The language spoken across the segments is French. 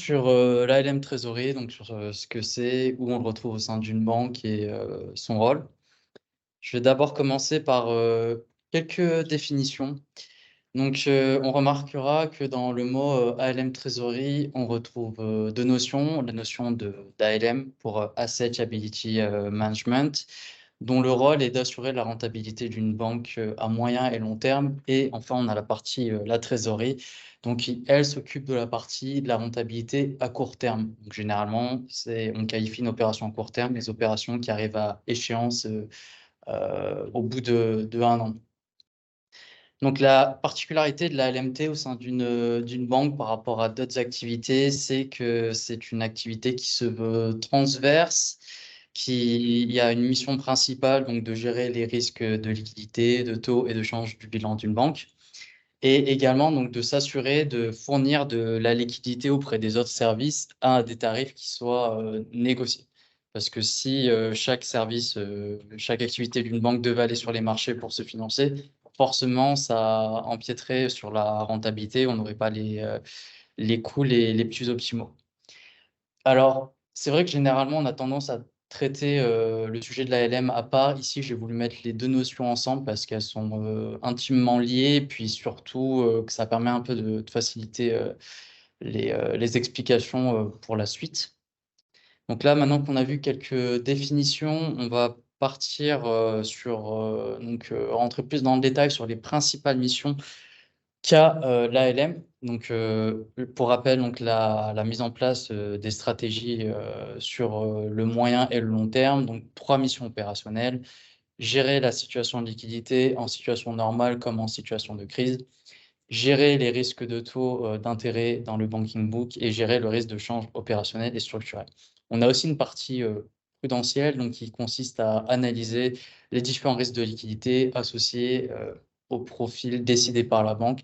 sur l'ALM Trésorerie, donc sur ce que c'est, où on le retrouve au sein d'une banque et son rôle. Je vais d'abord commencer par quelques définitions. Donc, on remarquera que dans le mot ALM Trésorerie, on retrouve deux notions. La notion d'ALM pour Asset Liability Management, dont le rôle est d'assurer la rentabilité d'une banque à moyen et long terme. Et enfin, on a la partie, la trésorerie, donc qui, elle, s'occupe de la partie de la rentabilité à court terme. Donc, généralement, on qualifie une opération à court terme, les opérations qui arrivent à échéance au bout de 1 an. Donc, la particularité de la LMT au sein d'une banque par rapport à d'autres activités, c'est que c'est une activité qui se veut transverse, qui y a une mission principale, donc de gérer les risques de liquidité, de taux et de change du bilan d'une banque, et également donc de s'assurer de fournir de la liquidité auprès des autres services à des tarifs qui soient négociés. Parce que si chaque service, chaque activité d'une banque devait aller sur les marchés pour se financer, forcément, ça empiéterait sur la rentabilité, on n'aurait pas les coûts les plus optimaux. Alors, c'est vrai que généralement, on a tendance à traiter le sujet de la LM à part. Ici, j'ai voulu mettre les deux notions ensemble parce qu'elles sont intimement liées, puis surtout que ça permet un peu de faciliter les explications pour la suite. Donc là, maintenant qu'on a vu quelques définitions, on va partir rentrer plus dans le détail sur les principales missions qu'a l'ALM. Donc, pour rappel, donc la mise en place des stratégies sur le moyen et le long terme. Donc, 3 missions opérationnelles: gérer la situation de liquidité en situation normale comme en situation de crise, gérer les risques de taux d'intérêt dans le banking book et gérer le risque de change opérationnel et structurel. On a aussi une partie prudentielle, donc qui consiste à analyser les différents risques de liquidité associés au profil décidé par la banque.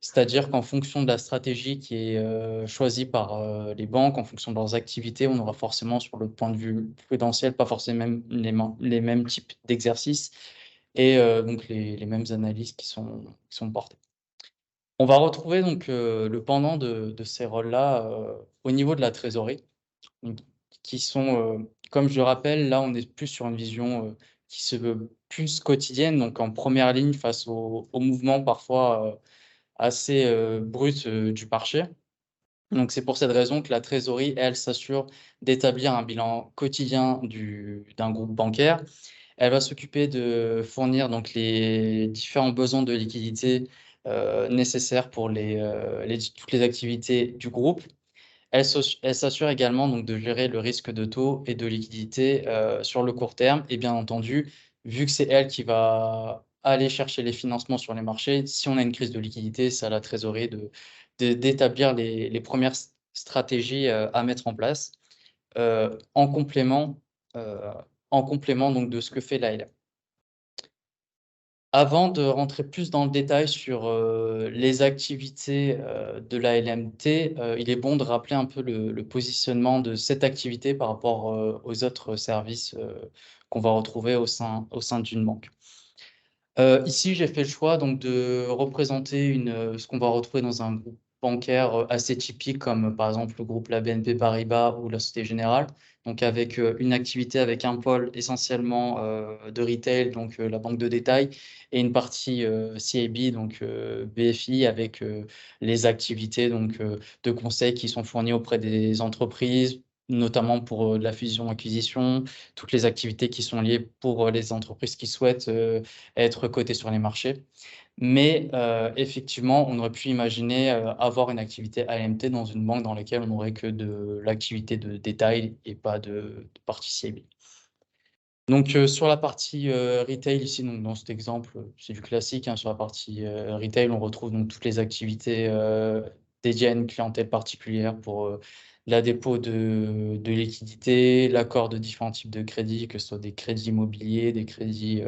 C'est-à-dire qu'en fonction de la stratégie qui est choisie par les banques, en fonction de leurs activités, on aura forcément, sur le point de vue prudentiel, pas forcément les mêmes types d'exercices et donc les mêmes analyses qui sont portées. On va retrouver donc le pendant de ces rôles-là au niveau de la trésorerie, donc qui sont, comme je le rappelle, là, on est plus sur une vision qui se veut plus quotidienne, donc en première ligne face aux mouvements parfois assez bruts du marché. Donc c'est pour cette raison que la trésorerie, elle, s'assure d'établir un bilan quotidien d'un groupe bancaire. Elle va s'occuper de fournir donc les différents besoins de liquidité nécessaires pour toutes les activités du groupe. Elle s'assure également donc de gérer le risque de taux et de liquidité sur le court terme. Et bien entendu, vu que c'est elle qui va aller chercher les financements sur les marchés, si on a une crise de liquidité, c'est à la trésorerie d'établir les premières stratégies à mettre en place en complément, euh, donc de ce que fait l'ALM. Avant de rentrer plus dans le détail sur les activités de la LMT, il est bon de rappeler un peu le positionnement de cette activité par rapport aux autres services qu'on va retrouver au sein d'une banque. Ici, j'ai fait le choix donc de représenter ce qu'on va retrouver dans un groupe bancaire assez typique, comme par exemple le groupe la BNP Paribas ou la Société Générale, donc avec une activité avec un pôle essentiellement de retail, donc la banque de détail, et une partie CIB, donc BFI, avec les activités donc, de conseil qui sont fournies auprès des entreprises, notamment pour la fusion-acquisition, toutes les activités qui sont liées pour les entreprises qui souhaitent être cotées sur les marchés. Mais effectivement, on aurait pu imaginer avoir une activité AMT dans une banque dans laquelle on n'aurait que de l'activité de détail et pas de partie CIB. Donc sur la partie retail ici, donc dans cet exemple, c'est du classique, hein, sur la partie retail, on retrouve donc toutes les activités dédiées à une clientèle particulière pour la dépôt de liquidités, l'accord de différents types de crédits, que ce soit des crédits immobiliers, des crédits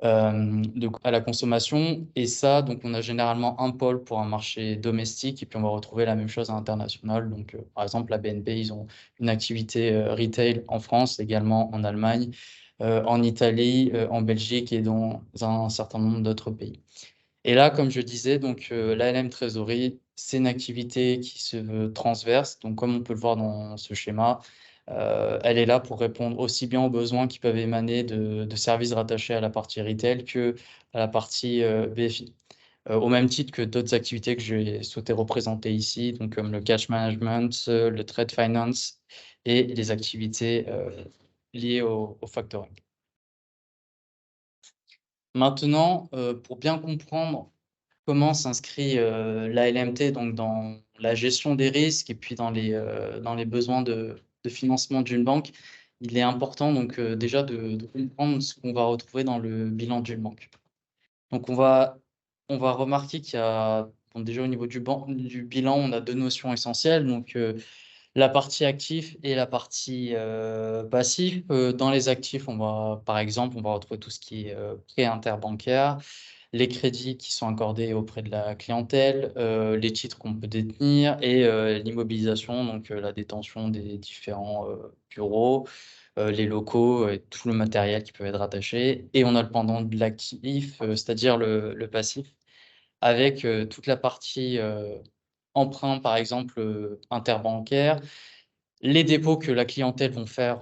à la consommation. Et ça, donc on a généralement un pôle pour un marché domestique et puis on va retrouver la même chose à l'international. Donc par exemple, la BNP, ils ont une activité retail en France, également en Allemagne, en Italie, en Belgique et dans un certain nombre d'autres pays. Et là, comme je disais, donc l'ALM Trésorerie c'est une activité qui se veut transverse. Donc, comme on peut le voir dans ce schéma, elle est là pour répondre aussi bien aux besoins qui peuvent émaner de services rattachés à la partie retail que à la partie BFI. Au même titre que d'autres activités que j'ai souhaité représenter ici, donc comme le cash management, le trade finance et les activités liées au factoring. Maintenant, pour bien comprendre comment s'inscrit l'ALMT donc dans la gestion des risques et puis dans les besoins de financement d'une banque, il est important donc déjà de comprendre ce qu'on va retrouver dans le bilan d'une banque. Donc on va remarquer qu'il y a bon, déjà au niveau du bilan, on a 2 notions essentielles, donc la partie actif et la partie passif. Dans les actifs, par exemple, on va retrouver tout ce qui est prêt interbancaire, les crédits qui sont accordés auprès de la clientèle, les titres qu'on peut détenir et l'immobilisation, donc la détention des différents bureaux, les locaux et tout le matériel qui peut être rattaché. Et on a le pendant de l'actif, c'est-à-dire le passif, avec toute la partie emprunt, par exemple, interbancaire, les dépôts que la clientèle vont faire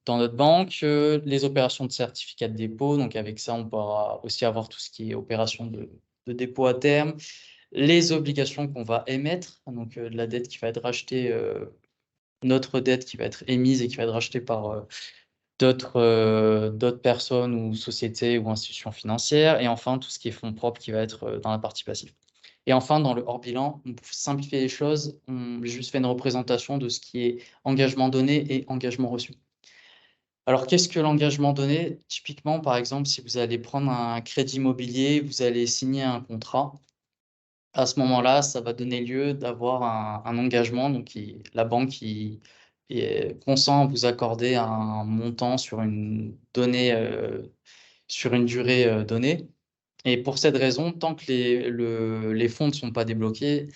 dans notre banque, les opérations de certificat de dépôt. Donc avec ça, on pourra aussi avoir tout ce qui est opération de dépôt à terme, les obligations qu'on va émettre, donc de la dette qui va être rachetée, notre dette qui va être émise et qui va être rachetée par d'autres personnes ou sociétés ou institutions financières. Et enfin, tout ce qui est fonds propres qui va être dans la partie passive. Et enfin, dans le hors bilan, pour simplifier les choses, j'ai juste fait une représentation de ce qui est engagement donné et engagement reçu. Alors, qu'est-ce que l'engagement donné? Typiquement, par exemple, si vous allez prendre un crédit immobilier, vous allez signer un contrat. À ce moment-là, ça va donner lieu d'avoir un engagement, donc la banque consent à vous accorder un montant sur une donnée, sur une durée donnée. Et pour cette raison, tant que les fonds ne sont pas débloqués,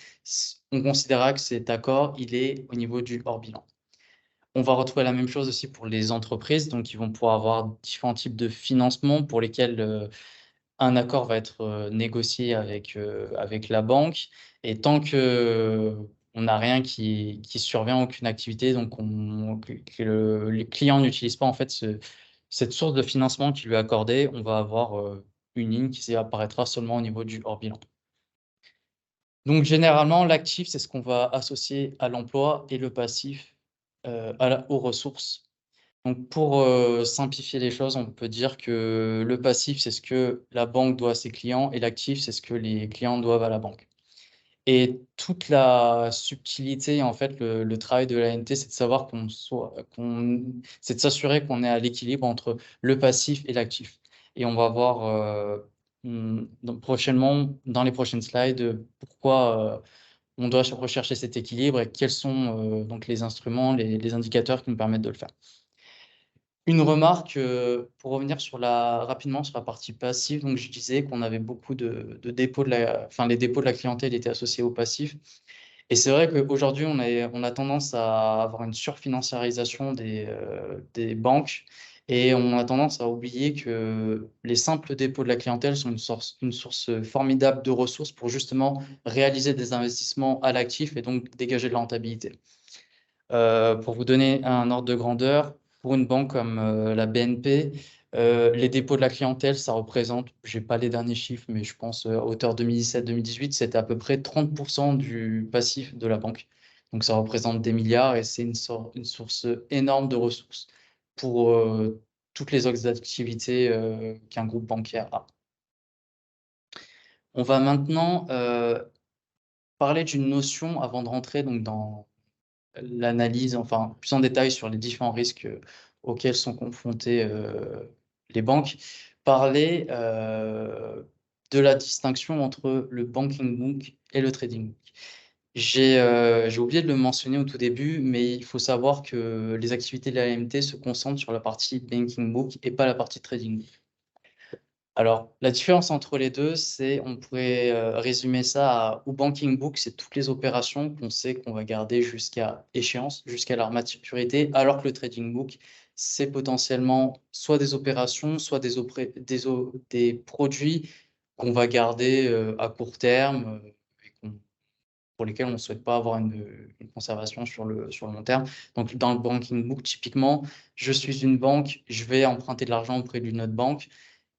on considérera que cet accord, il est au niveau du hors bilan. On va retrouver la même chose aussi pour les entreprises, donc ils vont pouvoir avoir différents types de financement pour lesquels un accord va être négocié avec la banque. Et tant que on n'a rien qui survient, aucune activité, donc les clients n'utilisent pas en fait cette source de financement qui lui est accordée, on va avoir une ligne qui apparaîtra seulement au niveau du hors bilan. Donc généralement, l'actif, c'est ce qu'on va associer à l'emploi et le passif aux ressources. Donc pour simplifier les choses, on peut dire que le passif, c'est ce que la banque doit à ses clients et l'actif, c'est ce que les clients doivent à la banque. Et toute la subtilité, en fait, le travail de l'ANT, c'est de savoir c'est de s'assurer qu'on est à l'équilibre entre le passif et l'actif. Et on va voir prochainement, dans les prochaines slides, pourquoi on doit rechercher cet équilibre et quels sont donc les instruments, les indicateurs qui nous permettent de le faire. Une remarque, pour revenir rapidement sur la partie passive, donc je disais qu'on avait beaucoup de dépôts les dépôts de la clientèle étaient associés au passif. Et c'est vrai qu'aujourd'hui, on a tendance à avoir une surfinanciarisation des banques et on a tendance à oublier que les simples dépôts de la clientèle sont une source formidable de ressources pour justement réaliser des investissements à l'actif et donc dégager de la rentabilité. Pour vous donner un ordre de grandeur, pour une banque comme la BNP, les dépôts de la clientèle, ça représente, je n'ai pas les derniers chiffres, mais je pense à hauteur 2017-2018, c'était à peu près 30% du passif de la banque. Donc ça représente des milliards et c'est une source énorme de ressources pour toutes les autres activités qu'un groupe bancaire a. On va maintenant parler d'une notion avant de rentrer donc, dans l'analyse, enfin, plus en détail sur les différents risques auxquels sont confrontées les banques, parler de la distinction entre le banking book et le trading book. J'ai oublié de le mentionner au tout début, mais il faut savoir que les activités de l'AMT se concentrent sur la partie banking book et pas la partie trading book. Alors, la différence entre les deux, c'est, on pourrait résumer ça au banking book, c'est toutes les opérations qu'on sait qu'on va garder jusqu'à échéance, jusqu'à leur maturité, alors que le trading book, c'est potentiellement soit des opérations, soit des produits qu'on va garder à court terme et pour lesquels on ne souhaite pas avoir une conservation sur le long terme. Donc, dans le banking book, typiquement, je suis une banque, je vais emprunter de l'argent auprès d'une autre banque.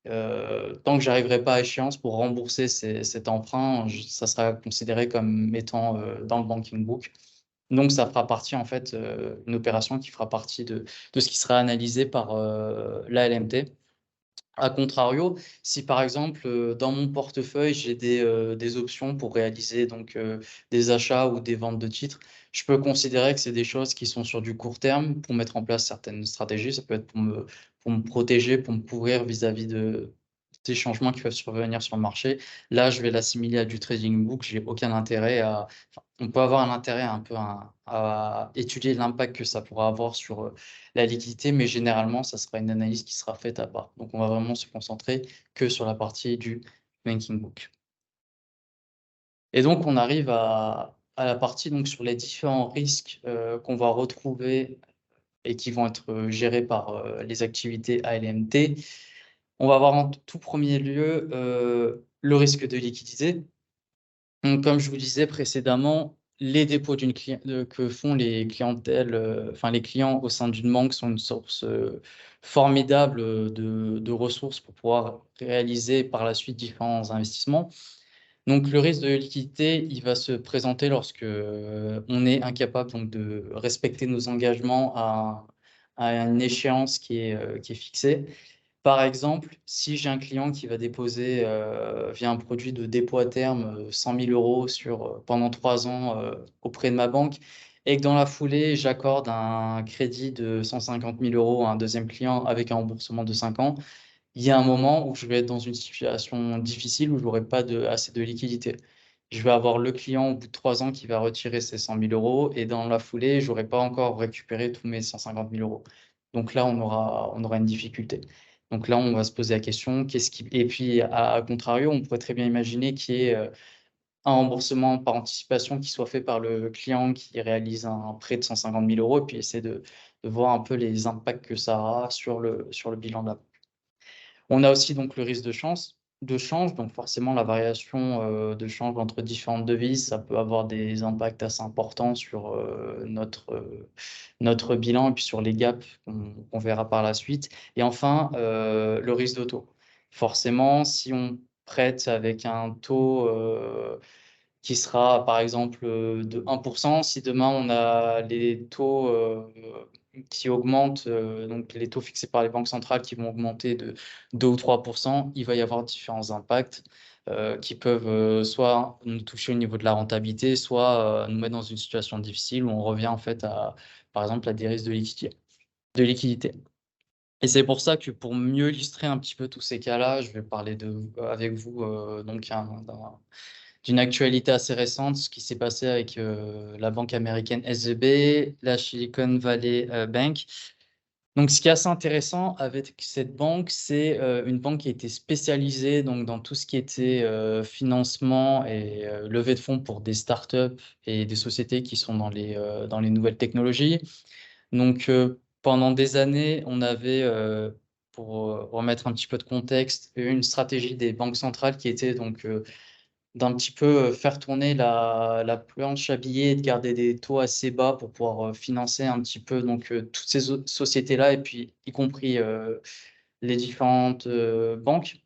Tant que j'arriverai pas à échéance pour rembourser cet emprunt, ça sera considéré comme étant dans le banking book. Donc, ça fera partie, en fait, une opération qui fera partie de ce qui sera analysé par l'ALMT. A contrario, si par exemple, dans mon portefeuille, j'ai des options pour réaliser donc des achats ou des ventes de titres, je peux considérer que c'est des choses qui sont sur du court terme pour mettre en place certaines stratégies. Ça peut être pour me protéger, pour me couvrir vis-à-vis des changements qui peuvent survenir sur le marché. Là, je vais l'assimiler à du trading book. J'ai aucun intérêt à... enfin, on peut avoir un intérêt un peu à étudier l'impact que ça pourra avoir sur la liquidité, mais généralement, ça sera une analyse qui sera faite à part. Donc, on va vraiment se concentrer que sur la partie du banking book. Et donc, on arrive à la partie donc, sur les différents risques qu'on va retrouver et qui vont être gérés par les activités ALMT. On va voir en tout premier lieu le risque de liquidité. Donc, comme je vous disais précédemment, les dépôts que font les clientèles, enfin les clients au sein d'une banque sont une source formidable de ressources pour pouvoir réaliser par la suite différents investissements. Donc, le risque de liquidité, il va se présenter lorsque on est incapable donc, de respecter nos engagements à une échéance qui est fixée. Par exemple, si j'ai un client qui va déposer via un produit de dépôt à terme 100 000 euros pendant 3 ans auprès de ma banque et que dans la foulée, j'accorde un crédit de 150 000 euros à un deuxième client avec un remboursement de 5 ans, il y a un moment où je vais être dans une situation difficile où je n'aurai pas assez de liquidité. Je vais avoir le client au bout de 3 ans qui va retirer ses 100 000 euros et dans la foulée, je n'aurai pas encore récupéré tous mes 150 000 euros. Donc là, on aura une difficulté. Donc là, on va se poser la question, et puis, à contrario, on pourrait très bien imaginer qu'il y ait un remboursement par anticipation qui soit fait par le client qui réalise un prêt de 150 000 euros et puis essayer de voir un peu les impacts que ça aura sur le bilan de la banque. On a aussi donc le risque de change, donc forcément la variation de change entre différentes devises, ça peut avoir des impacts assez importants sur notre bilan et puis sur les gaps qu'on verra par la suite. Et enfin, le risque de taux. Forcément, si on prête avec un taux qui sera par exemple de 1%, si demain on a les taux qui augmentent, donc les taux fixés par les banques centrales qui vont augmenter de 2 ou 3%, il va y avoir différents impacts qui peuvent soit nous toucher au niveau de la rentabilité, soit nous mettre dans une situation difficile où on revient en fait par exemple, à des risques de liquidité. Et c'est pour ça que pour mieux illustrer un petit peu tous ces cas-là, je vais parler avec vous donc d'une actualité assez récente, ce qui s'est passé avec la banque américaine SVB, la Silicon Valley Bank. Donc, ce qui est assez intéressant avec cette banque, c'est une banque qui a été spécialisée donc, dans tout ce qui était financement et levée de fonds pour des startups et des sociétés qui sont dans les nouvelles technologies. Donc, pendant des années, on avait, pour remettre un petit peu de contexte, une stratégie des banques centrales qui était donc d'un petit peu faire tourner la planche à billets et de garder des taux assez bas pour pouvoir financer un petit peu donc toutes ces sociétés-là et puis y compris les différentes banques.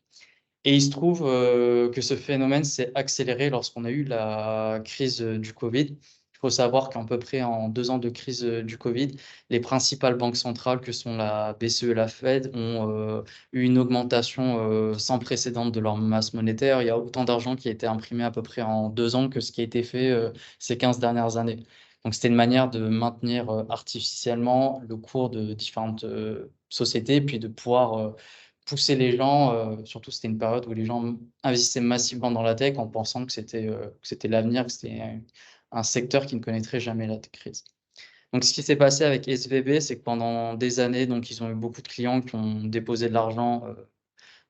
Et il se trouve que ce phénomène s'est accéléré lorsqu'on a eu la crise du Covid. Il faut savoir qu'à peu près en 2 ans de crise du Covid, les principales banques centrales que sont la BCE et la Fed ont eu une augmentation sans précédent de leur masse monétaire. Il y a autant d'argent qui a été imprimé à peu près en 2 ans que ce qui a été fait ces 15 dernières années. Donc c'était une manière de maintenir artificiellement le cours de différentes sociétés, puis de pouvoir pousser les gens, surtout c'était une période où les gens investissaient massivement dans la tech en pensant que c'était l'avenir, que c'était un secteur qui ne connaîtrait jamais la crise. Donc, ce qui s'est passé avec SVB, c'est que pendant des années, donc, ils ont eu beaucoup de clients qui ont déposé de l'argent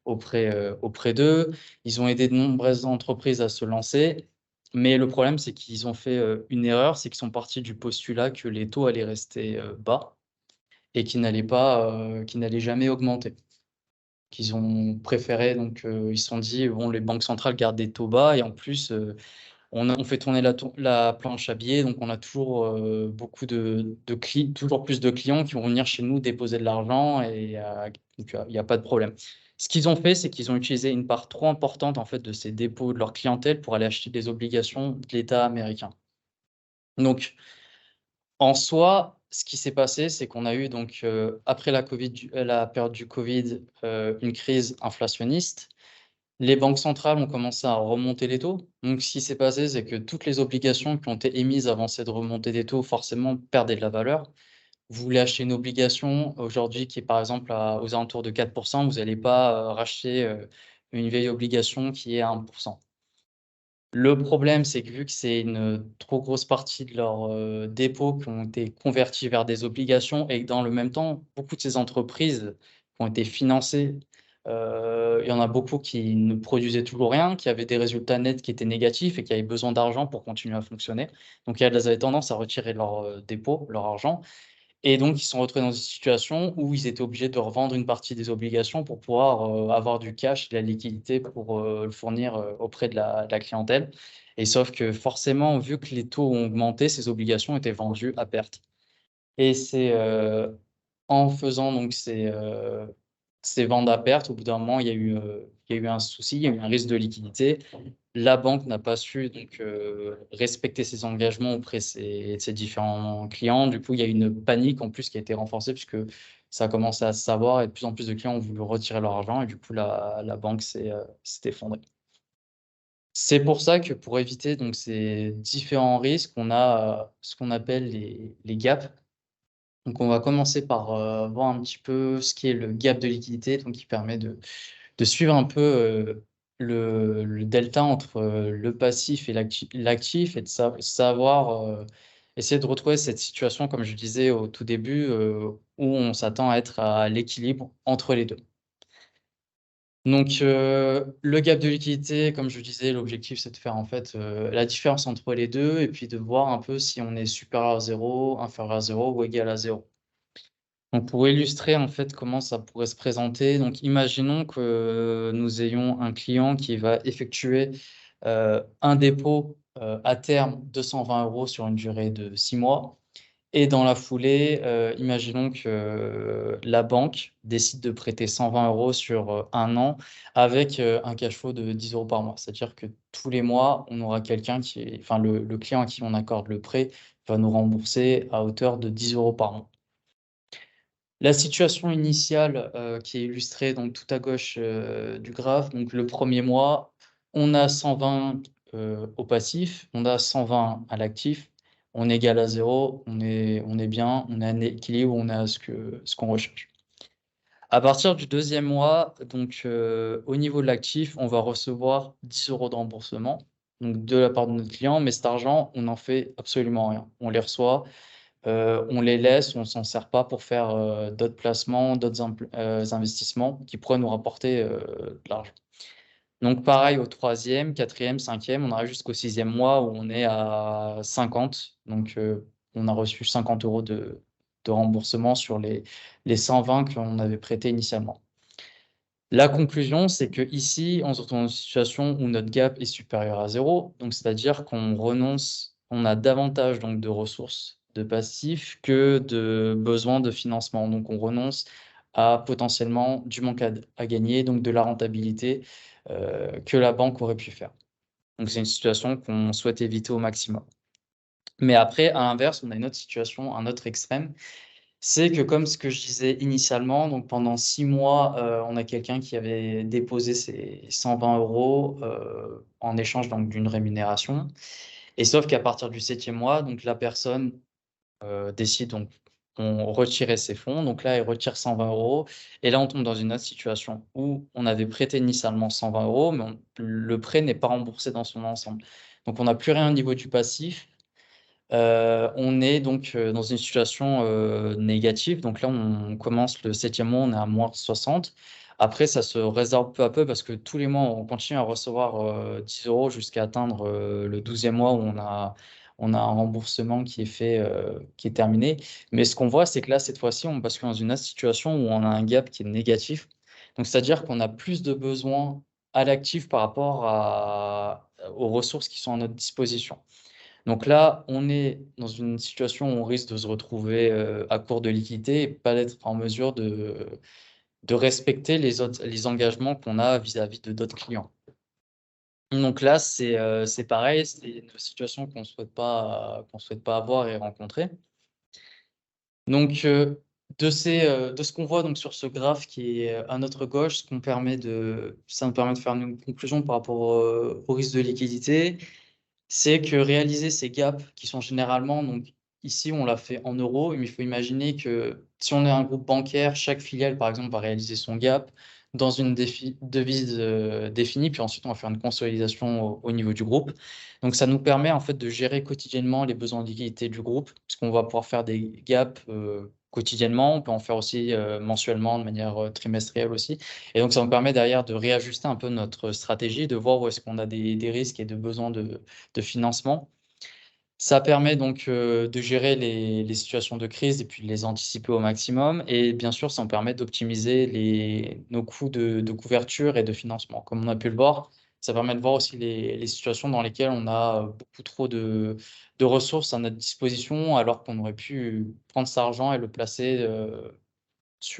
auprès d'eux. Ils ont aidé de nombreuses entreprises à se lancer. Mais le problème, c'est qu'ils ont fait une erreur, c'est qu'ils sont partis du postulat que les taux allaient rester bas et qu'ils n'allaient jamais augmenter. Qu'ils ont préféré, donc ils se sont dit, bon, les banques centrales gardent des taux bas et en plus, On fait tourner la planche à billets, donc on a toujours beaucoup toujours plus de clients qui vont venir chez nous déposer de l'argent et donc, il n'y a pas de problème. Ce qu'ils ont fait, c'est qu'ils ont utilisé une part trop importante en fait de ces dépôts de leur clientèle pour aller acheter des obligations de l'État américain. Donc, en soi, ce qui s'est passé, c'est qu'on a eu donc après la période du Covid, une crise inflationniste. Les banques centrales ont commencé à remonter les taux. Donc, ce qui s'est passé, c'est que toutes les obligations qui ont été émises avant cette remontée des taux, forcément, perdaient de la valeur. Vous voulez acheter une obligation aujourd'hui qui est, par exemple, aux alentours de 4%, vous n'allez pas racheter une vieille obligation qui est à 1%. Le problème, c'est que vu que c'est une trop grosse partie de leurs dépôts qui ont été convertis vers des obligations et que dans le même temps, beaucoup de ces entreprises qui ont été financées, il y en a beaucoup qui ne produisaient toujours rien, qui avaient des résultats nets qui étaient négatifs et qui avaient besoin d'argent pour continuer à fonctionner. Donc, elles avaient tendance à retirer leurs dépôts, leur argent. Et donc, ils se sont retrouvés dans une situation où ils étaient obligés de revendre une partie des obligations pour pouvoir avoir du cash, de la liquidité pour le fournir auprès de la clientèle. Et sauf que forcément, vu que les taux ont augmenté, ces obligations étaient vendues à perte. Et c'est en faisant donc ces ventes à perte, au bout d'un moment, il y a eu un souci, il y a eu un risque de liquidité. La banque n'a pas su donc respecter ses engagements auprès de ses différents clients. Du coup, il y a eu une panique en plus qui a été renforcée puisque ça a commencé à se savoir et de plus en plus de clients ont voulu retirer leur argent et du coup, la banque s'est effondrée. C'est pour ça que pour éviter donc ces différents risques, on a ce qu'on appelle les gaps. Donc, on va commencer par voir un petit peu ce qui est le gap de liquidité, donc qui permet de suivre un peu le delta entre le passif et l'actif et de savoir essayer de retrouver cette situation, comme je disais au tout début, où on s'attend à être à l'équilibre entre les deux. Donc, le gap de liquidité, comme je disais, l'objectif, c'est de faire en fait la différence entre les deux et puis de voir un peu si on est supérieur à 0, inférieur à 0 ou égal à 0. Donc, pour illustrer en fait comment ça pourrait se présenter, donc imaginons que nous ayons un client qui va effectuer un dépôt à terme de 120 € sur une durée de 6 mois. Et dans la foulée, imaginons que la banque décide de prêter 120 € sur un an avec un cash flow de 10 € par mois. C'est-à-dire que tous les mois, on aura enfin le client à qui on accorde le prêt va nous rembourser à hauteur de 10 € par mois. La situation initiale, qui est illustrée donc tout à gauche, du graphe, donc le premier mois, on a 120, au passif, on a 120 à l'actif, on est égal à 0, on est bien, on est à l'équilibre, on est à ce qu'on recherche. À partir du deuxième mois, donc au niveau de l'actif, on va recevoir 10 € de remboursement, donc de la part de notre client, mais cet argent, on n'en fait absolument rien. On les reçoit, on les laisse, on s'en sert pas pour faire d'autres placements, d'autres investissements qui pourraient nous rapporter de l'argent. Donc pareil au troisième, quatrième, cinquième, on arrive jusqu'au sixième mois où on est à 50. Donc on a reçu 50 € de remboursement sur les 120 qu'on avait prêtés initialement. La conclusion, c'est que ici, on se retrouve dans une situation où notre gap est supérieur à 0, donc c'est-à-dire on a davantage donc de ressources de passifs que de besoins de financement. Donc on renonce à potentiellement du manque à gagner, donc de la rentabilité que la banque aurait pu faire. Donc c'est une situation qu'on souhaite éviter au maximum. Mais après, à l'inverse, on a une autre situation, un autre extrême, c'est que comme ce que je disais initialement, donc pendant 6 mois, on a quelqu'un qui avait déposé ses 120 € en échange donc d'une rémunération. Et sauf qu'à partir du 7e mois, donc la personne décide donc on retirait ses fonds. Donc là, elle retire 120 € et là, on tombe dans une autre situation où on avait prêté initialement 120 €, mais le prêt n'est pas remboursé dans son ensemble. Donc on n'a plus rien au niveau du passif. On est donc dans une situation négative. Donc là, on commence le 7e mois, on est à -60. Après, ça se résorbe peu à peu parce que tous les mois, on continue à recevoir 10 € jusqu'à atteindre le 12e mois où on a un remboursement qui est fait, qui est terminé. Mais ce qu'on voit, c'est que là, cette fois-ci, on bascule dans une autre situation où on a un gap qui est négatif. Donc c'est-à-dire qu'on a plus de besoins à l'actif par rapport aux ressources qui sont à notre disposition. Donc là, on est dans une situation où on risque de se retrouver à court de liquidité et pas d'être en mesure de respecter les engagements qu'on a vis-à-vis de d'autres clients. Donc là, c'est pareil, c'est une situation qu'on souhaite pas avoir et rencontrer. Donc, de ce qu'on voit donc sur ce graphe qui est à notre gauche, ça nous permet de faire une conclusion par rapport au risque de liquidité, c'est que réaliser ces gaps qui sont généralement, donc ici on l'a fait en euros, mais il faut imaginer que si on est un groupe bancaire, chaque filiale par exemple va réaliser son gap dans une devise définie, puis ensuite on va faire une consolidation au niveau du groupe. Donc ça nous permet en fait de gérer quotidiennement les besoins de liquidité du groupe, puisqu'on va pouvoir faire des gaps quotidiennement, on peut en faire aussi mensuellement de manière trimestrielle aussi. Et donc ça nous permet derrière de réajuster un peu notre stratégie, de voir où est-ce qu'on a des risques et des besoins de financement. Ça permet donc de gérer les situations de crise et puis de les anticiper au maximum. Et bien sûr, ça nous permet d'optimiser nos coûts de couverture et de financement. Comme on a pu le voir, ça permet de voir aussi les situations dans lesquelles on a beaucoup trop de ressources à notre disposition, alors qu'on aurait pu prendre cet argent et le placer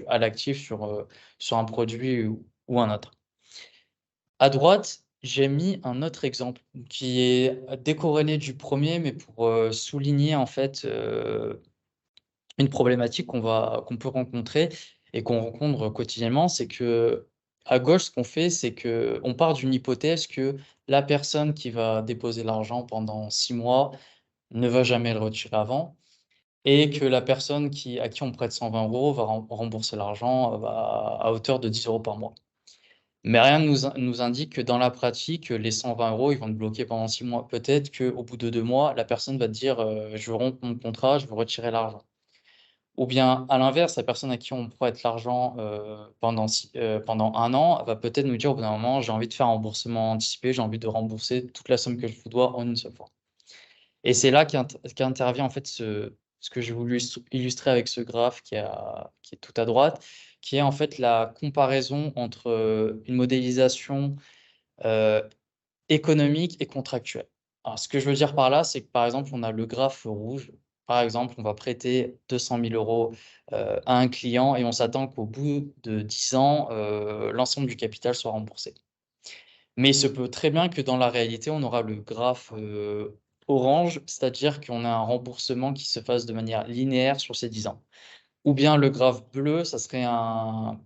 à l'actif sur un produit ou un autre. À droite, j'ai mis un autre exemple qui est décorrélé du premier, mais pour souligner en fait une problématique qu'on peut rencontrer et qu'on rencontre quotidiennement. C'est que à gauche, ce qu'on fait, c'est que on part d'une hypothèse que la personne qui va déposer l'argent pendant 6 mois ne va jamais le retirer avant, et que la personne à qui on prête 120 € va rembourser l'argent à hauteur de 10 € par mois. Mais rien ne nous indique que dans la pratique, les 120 €, ils vont te bloquer pendant 6 mois. Peut-être qu'au bout de 2 mois, la personne va te dire, «Je veux rompre mon contrat, je veux retirer l'argent». Ou bien à l'inverse, la personne à qui on prête l'argent, pendant 1 an, elle va peut-être nous dire au bout d'un moment: «J'ai envie de faire un remboursement anticipé, j'ai envie de rembourser toute la somme que je vous dois en une seule fois». Et c'est là qu'intervient en fait ce que j'ai voulu illustrer avec ce graphe qui est tout à droite, qui est en fait la comparaison entre, une modélisation, heu, économique et contractuelle. Alors ce que je veux dire par là, c'est que par exemple, on a le graphe rouge. Par exemple, on va prêter 200 000 € à un client et on s'attend qu'au bout de 10 ans, l'ensemble du capital soit remboursé. Mais il se peut très bien que dans la réalité, on aura le graphe, orange, c'est-à-dire qu'on a un remboursement qui se fasse de manière linéaire sur ces 10 ans. Ou bien le graphe bleu, ça serait un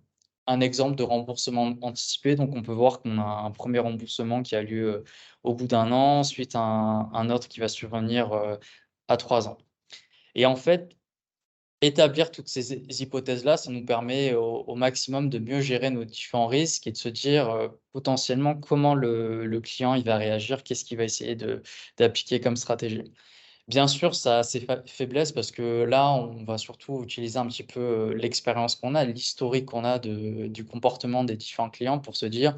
exemple de remboursement anticipé. Donc on peut voir qu'on a un premier remboursement qui a lieu, au bout d'1 an, ensuite un autre qui va survenir, à 3 ans. Et en fait, établir toutes ces hypothèses-là, ça nous permet au maximum de mieux gérer nos différents risques et de se dire, potentiellement comment le client il va réagir, qu'est-ce qu'il va essayer d'appliquer comme stratégie. Bien sûr, ça a ses faiblesses parce que là, on va surtout utiliser un petit peu, l'expérience qu'on a, l'historique qu'on a du comportement des différents clients pour se dire,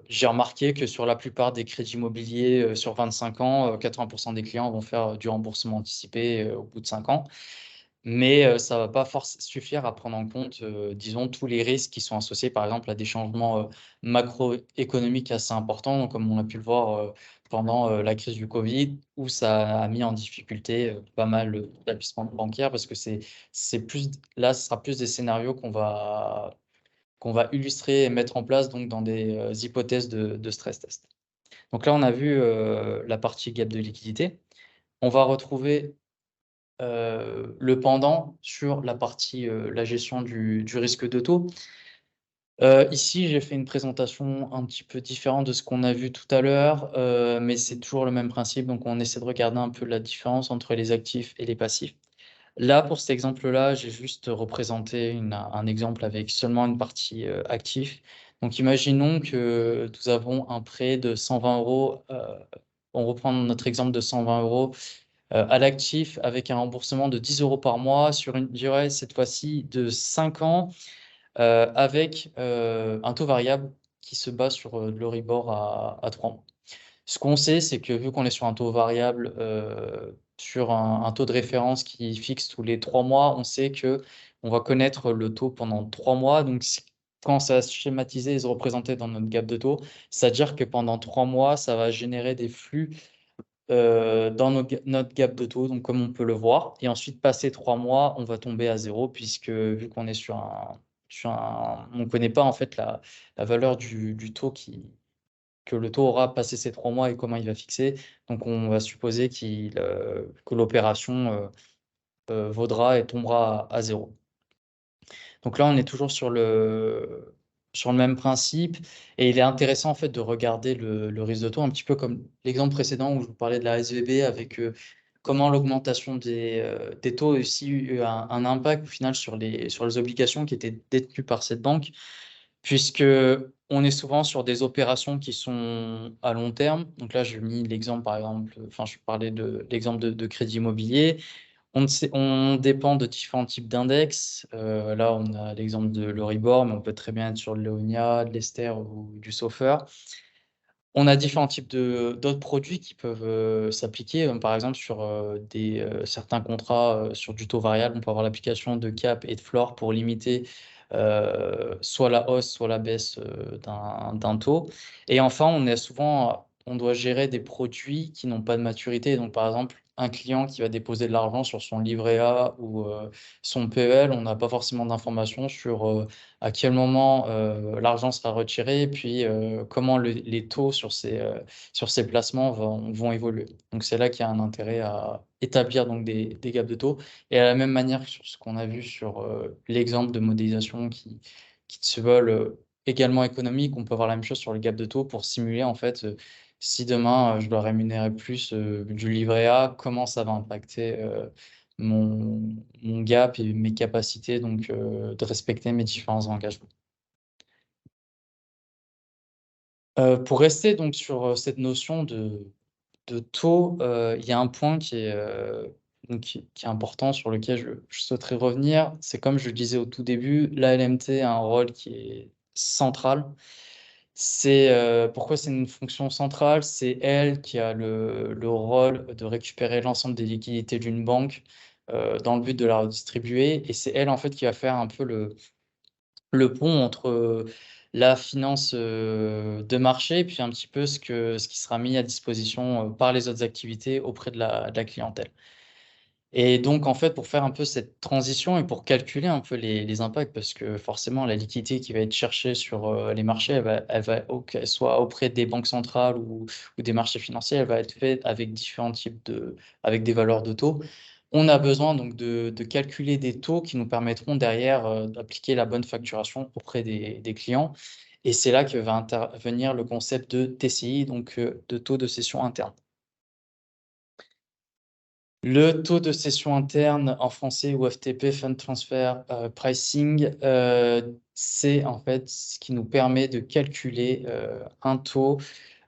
j'ai remarqué que sur la plupart des crédits immobiliers, sur 25 ans, 80 des clients vont faire du remboursement anticipé, au bout de 5 ans. Mais, ça va pas suffire à prendre en compte, disons tous les risques qui sont associés, par exemple, à des changements, macroéconomiques assez importants, donc comme on a pu le voir, pendant, la crise du covid, où ça a mis en difficulté, pas mal, d'établissements bancaires parce que c'est plus là, ce sera plus des scénarios qu'on va illustrer et mettre en place donc dans des, hypothèses de stress test. Donc là, on a vu, la partie gap de liquidité. On va retrouver le pendant sur la partie, la gestion du risque de taux. Ici, j'ai fait une présentation un petit peu différente de ce qu'on a vu tout à l'heure, mais c'est toujours le même principe, donc on essaie de regarder un peu la différence entre les actifs et les passifs. Là, pour cet exemple-là, j'ai juste représenté un exemple avec seulement une partie, actif. Donc imaginons que nous avons un prêt de 120 €, on reprend notre exemple de 120 €, à l'actif avec un remboursement de 10 € par mois sur une durée, cette fois-ci, de 5 ans, avec, un taux variable qui se base sur, de l'Euribor à 3 mois. Ce qu'on sait, c'est que vu qu'on est sur un taux variable, sur un taux de référence qui fixe tous les 3 mois, on sait qu'on va connaître le taux pendant 3 mois. Donc c'est quand ça va se schématiser et se représenter dans notre gap de taux, c'est-à-dire que pendant 3 mois, ça va générer des flux dans notre gap de taux, donc comme on peut le voir. Et ensuite, passé 3 mois, on va tomber à zéro, puisque vu qu'on est on ne connaît pas en fait la valeur du taux que le taux aura passé ces 3 mois et comment il va fixer. Donc on va supposer que l'opération vaudra et tombera à zéro. Donc là, on est toujours sur le même principe. Et il est intéressant en fait de regarder le risque de taux, un petit peu comme l'exemple précédent où je vous parlais de la SVB avec comment l'augmentation des taux a aussi eu un impact au final sur les obligations qui étaient détenues par cette banque, puisque on est souvent sur des opérations qui sont à long terme. Donc là, j'ai mis l'exemple, par exemple, enfin, je parlais de l'exemple de crédit immobilier. On dépend de différents types d'index. Là, on a l'exemple de l'Euribor, mais on peut très bien être sur le Léonia, de l'Ester ou du SOFR. On a différents types d'autres produits qui peuvent s'appliquer. Par exemple, sur certains contrats sur du taux variable, on peut avoir l'application de cap et de floor pour limiter soit la hausse, soit la baisse d'un taux. Et enfin, on doit gérer des produits qui n'ont pas de maturité. Donc, par exemple, un client qui va déposer de l'argent sur son livret A ou son PEL, on n'a pas forcément d'informations sur à quel moment l'argent sera retiré et puis comment les taux sur ces placements vont évoluer. Donc, c'est là qu'il y a un intérêt à établir donc, des gaps de taux. Et à la même manière que sur ce qu'on a vu sur l'exemple de modélisation qui se veulent également économiques, on peut avoir la même chose sur le gap de taux pour simuler en fait si demain je dois rémunérer plus du livret A, comment ça va impacter mon gap et mes capacités donc de respecter mes différents engagements. Pour rester donc sur cette notion de taux, il y a un point qui est important sur lequel je souhaiterais revenir. C'est comme je le disais au tout début, l'ALMT a un rôle qui est central. Pourquoi c'est une fonction centrale? C'est elle qui a le rôle de récupérer l'ensemble des liquidités d'une banque dans le but de la redistribuer. Et c'est elle, en fait, qui va faire un peu le pont entre la finance de marché et puis un petit peu ce qui sera mis à disposition par les autres activités auprès de la clientèle. Et donc, en fait, pour faire un peu cette transition et pour calculer un peu les impacts, parce que forcément, la liquidité qui va être cherchée sur les marchés, qu'elle soit auprès des banques centrales ou des marchés financiers, elle va être faite avec différents avec des valeurs de taux. On a besoin donc de calculer des taux qui nous permettront derrière d'appliquer la bonne facturation auprès des clients. Et c'est là que va intervenir le concept de TCI, donc de taux de cession interne. Le taux de cession interne en français ou FTP, Fund Transfer Pricing, c'est en fait ce qui nous permet de calculer un taux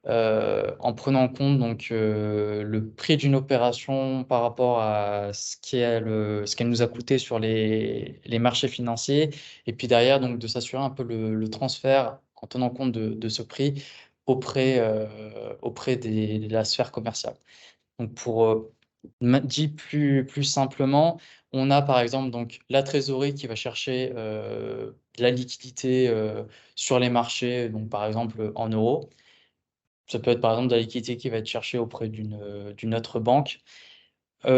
en prenant en compte donc le prix d'une opération par rapport à ce qu'elle nous a coûté sur les marchés financiers et puis derrière donc de s'assurer un peu le transfert en tenant compte de ce prix auprès de la sphère commerciale. Donc pour dit plus simplement, on a par exemple donc la trésorerie qui va chercher de la liquidité sur les marchés, donc par exemple en euros. Ça peut être par exemple de la liquidité qui va être cherchée auprès d'une autre banque.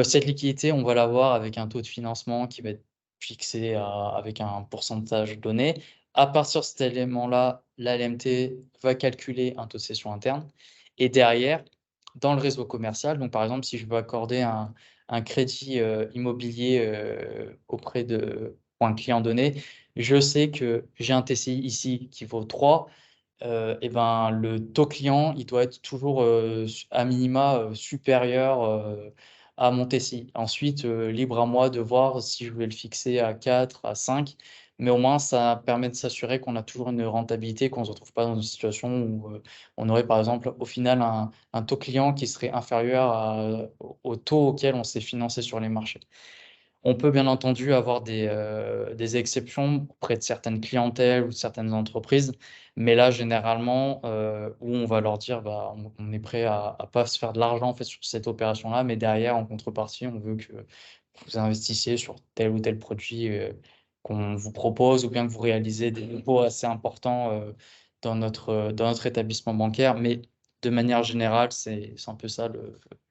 Cette liquidité, on va l'avoir avec un taux de financement qui va être fixé avec un pourcentage donné. À partir de cet élément-là, l'ALMT va calculer un taux de cession interne. Et derrière, dans le réseau commercial, donc par exemple, si je veux accorder un crédit immobilier pour un client donné, je sais que j'ai un TCI ici qui vaut 3. Et ben, le taux client, il doit être toujours à minima supérieur à mon TCI. Ensuite, libre à moi de voir si je vais le fixer à 4, à 5, mais au moins ça permet de s'assurer qu'on a toujours une rentabilité, qu'on ne se retrouve pas dans une situation où on aurait par exemple au final un taux client qui serait inférieur au taux auquel on s'est financé sur les marchés. On peut bien entendu avoir des exceptions auprès de certaines clientèles ou de certaines entreprises, mais là, généralement, où on va leur dire, bah, on est prêt à pas se faire de l'argent en fait sur cette opération-là, mais derrière, en contrepartie, on veut que vous investissiez sur tel ou tel produit qu'on vous propose ou bien que vous réalisez des dépôts assez importants dans notre établissement bancaire. Mais de manière générale, c'est un peu ça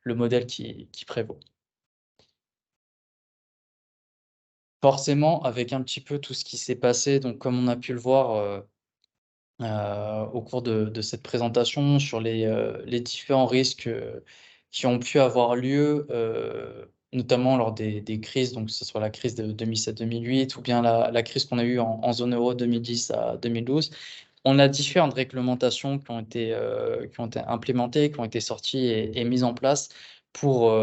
le modèle qui prévaut. Forcément, avec un petit peu tout ce qui s'est passé, donc comme on a pu le voir au cours de cette présentation sur les différents risques qui ont pu avoir lieu, notamment lors des crises, donc que ce soit la crise de 2007-2008 ou bien la crise qu'on a eue en zone euro 2010 à 2012. On a différentes réglementations qui ont été implémentées, qui ont été sorties et mises en place pour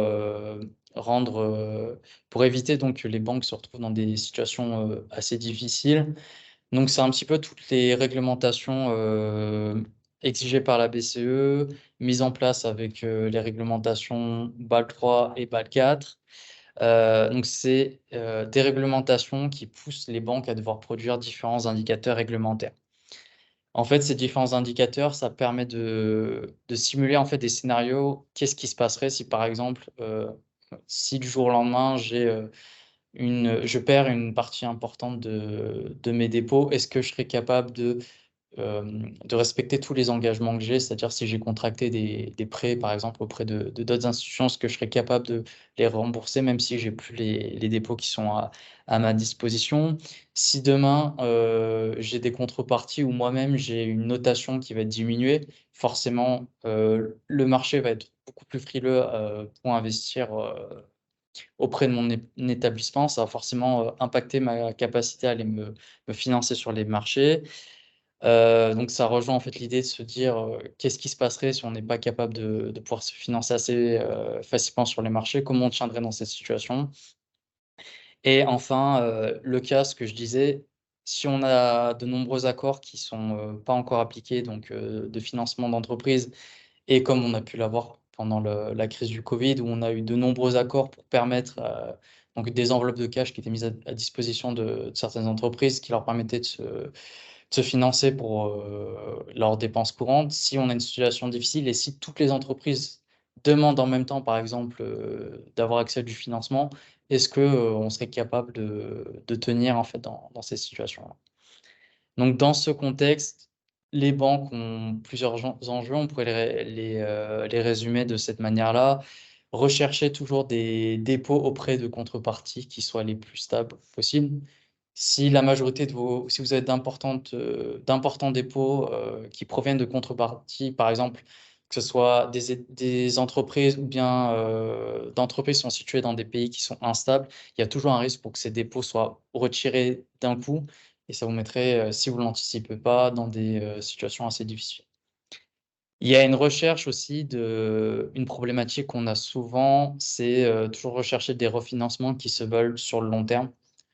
pour éviter donc que les banques se retrouvent dans des situations assez difficiles. Donc, c'est un petit peu toutes les réglementations exigées par la BCE, mises en place avec les réglementations BAL 3 et BAL 4. Donc, c'est des réglementations qui poussent les banques à devoir produire différents indicateurs réglementaires. En fait, ces différents indicateurs, ça permet de simuler en fait des scénarios. Qu'est-ce qui se passerait si, par exemple, si du jour au lendemain, je perds une partie importante de mes dépôts, est-ce que je serais capable de respecter tous les engagements que j'ai? C'est-à-dire si j'ai contracté des prêts, par exemple, auprès de d'autres institutions, est-ce que je serais capable de les rembourser, même si j'ai plus les dépôts qui sont à ma disposition? Si demain, j'ai des contreparties ou moi-même, j'ai une notation qui va être diminuée, forcément, le marché va être beaucoup plus frileux pour investir auprès de mon établissement. Ça va forcément impacter ma capacité à aller me financer sur les marchés. Donc ça rejoint en fait l'idée de se dire, qu'est-ce qui se passerait si on n'est pas capable de pouvoir se financer assez facilement sur les marchés? Comment on tiendrait dans cette situation? Et enfin, le cas, ce que je disais, si on a de nombreux accords qui sont pas encore appliqués, donc de financement d'entreprise, et comme on a pu l'avoir pendant la crise du Covid, où on a eu de nombreux accords pour permettre donc des enveloppes de cash qui étaient mises à disposition de certaines entreprises, qui leur permettaient de se financer pour leurs dépenses courantes. Si on a une situation difficile et si toutes les entreprises demandent en même temps, par exemple, d'avoir accès à du financement, est-ce que on serait capable de tenir en fait dans ces situations-là? Donc dans ce contexte, les banques ont plusieurs enjeux. On pourrait les résumer de cette manière-là. Rechercher toujours des dépôts auprès de contreparties qui soient les plus stables possibles. Si la majorité si vous avez d'importants dépôts qui proviennent de contreparties, par exemple, que ce soit des entreprises ou bien d'entreprises qui sont situées dans des pays qui sont instables, il y a toujours un risque pour que ces dépôts soient retirés d'un coup et ça vous mettrait, si vous ne l'anticipez pas, dans des situations assez difficiles. Il y a une recherche aussi une problématique qu'on a souvent, c'est toujours rechercher des refinancements qui se veulent sur le long terme.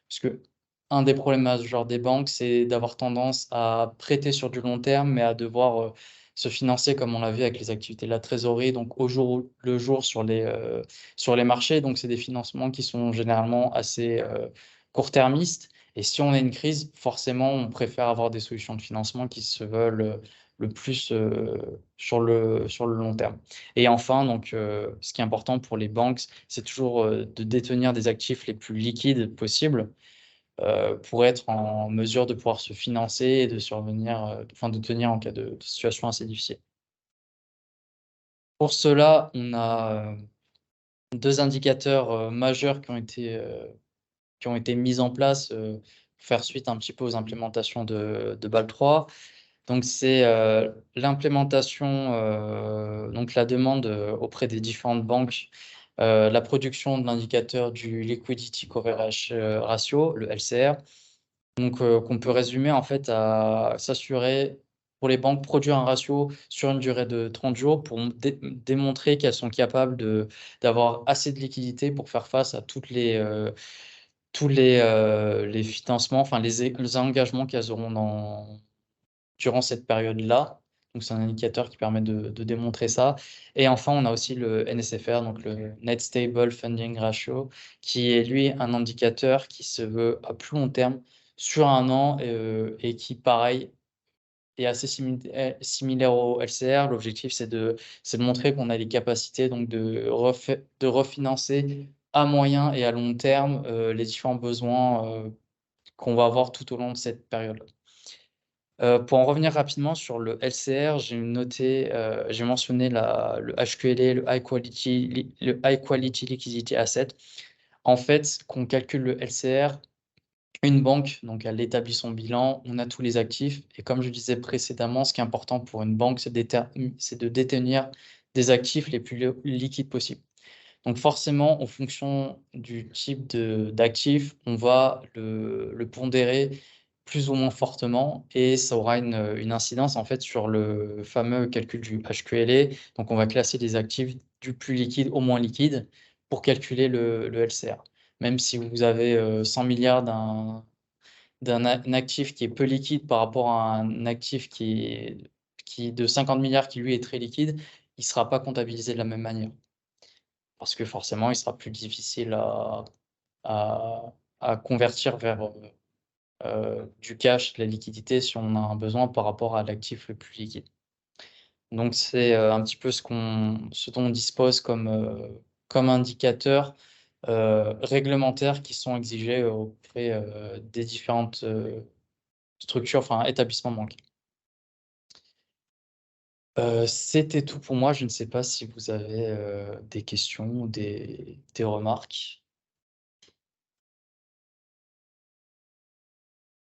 Parce que un des problèmes majeurs des banques, c'est d'avoir tendance à prêter sur du long terme, mais à devoir se financer, comme on l'a vu avec les activités de la trésorerie, donc au jour le jour sur les marchés. Donc, c'est des financements qui sont généralement assez court-termistes. Et si on a une crise, forcément, on préfère avoir des solutions de financement qui se veulent le plus sur le long terme. Et enfin, donc, ce qui est important pour les banques, c'est toujours de détenir des actifs les plus liquides possibles pour être en mesure de pouvoir se financer et de survenir, enfin de tenir en cas de situation assez difficile. Pour cela, on a deux indicateurs majeurs qui ont été mis en place pour faire suite un petit peu aux implémentations de BAL 3. Donc c'est l'implémentation, donc la demande auprès des différentes banques, la production de l'indicateur du Liquidity Coverage Ratio, le LCR. Donc qu'on peut résumer en fait à s'assurer pour les banques, produire un ratio sur une durée de 30 jours pour démontrer qu'elles sont capables d'avoir assez de liquidité pour faire face à tous les financements, enfin les engagements qu'elles auront durant cette période-là. Donc, c'est un indicateur qui permet de démontrer ça. Et enfin, on a aussi le NSFR, donc le Net Stable Funding Ratio, qui est lui un indicateur qui se veut à plus long terme, sur un an, et qui, pareil, est assez similaire au LCR. L'objectif, c'est de montrer qu'on a les capacités donc de refinancer à moyen et à long terme les différents besoins qu'on va avoir tout au long de cette période-là. Pour en revenir rapidement sur le LCR, j'ai mentionné le HQLA, le High Quality Liquidity Asset. En fait, quand on calcule le LCR, une banque, donc elle établit son bilan, on a tous les actifs et comme je disais précédemment, ce qui est important pour une banque, c'est de détenir des actifs les plus liquides possibles. Donc forcément, en fonction du type d'actif, on va le pondérer plus ou moins fortement et ça aura une incidence en fait sur le fameux calcul du HQLA. Donc on va classer les actifs du plus liquide au moins liquide pour calculer le LCR. Même si vous avez 100 milliards d'un actif qui est peu liquide par rapport à un actif qui de 50 milliards qui lui est très liquide, il ne sera pas comptabilisé de la même manière. Parce que forcément, il sera plus difficile à convertir vers, du cash, de la liquidité, si on a un besoin par rapport à l'actif le plus liquide. Donc c'est, un petit peu ce dont on dispose comme indicateur réglementaires qui sont exigés auprès, des différentes, structures, enfin établissements bancaires. C'était tout pour moi. Je ne sais pas si vous avez, des questions ou des remarques?